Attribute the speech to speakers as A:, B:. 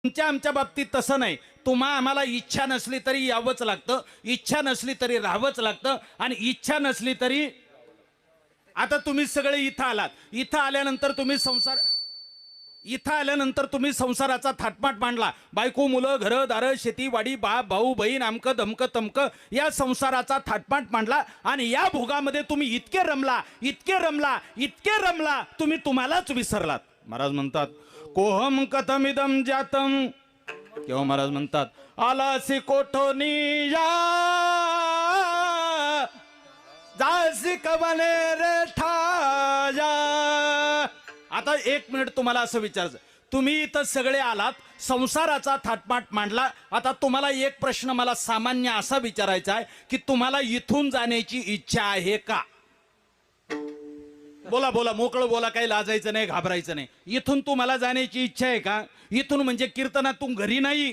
A: तुमच्या आमच्या बाबतीत तसं नाही. आम्हाला इच्छा नसली तरी यावंच लागतं, इच्छा नसली तरी राहावंच लागतं, आणि इच्छा नसली तरी. आता तुम्ही सगळे इथं आलात, इथं आल्यानंतर तुम्ही संसाराचा थाटमाट मांडला. बायको, मुलं, घरं दारं, शेती वाडी, बाप भाऊ बहीण, अमकं धमकं तमकं, या संसाराचा थाटमाट मांडला. आणि या भोगामध्ये तुम्ही इतके रमला तुम्ही तुम्हालाच विसरलात. महाराज म्हणतात कोहम कथमिदम जातम. किंवा महाराज म्हणतात आलासी कोठोनी या जासी कवने रे ठाया. आता 1 मिनिट तुम्हाला असं विचारायचं, तुम्ही इथं सगळे आलात, संसाराचा थाटमाट मांडला. आता तुम्हाला एक प्रश्न मला सामान्य असा विचारायचा आहे की तुम्हाला इथून जाण्याची इच्छा आहे का? बोला बोला, मोकळं बोला, काही लाजायचं नाही, घाबरायचं नाही. इथून तुम्हाला जाण्याची इच्छा आहे का? इथून म्हणजे कीर्तनातून घरी नाही.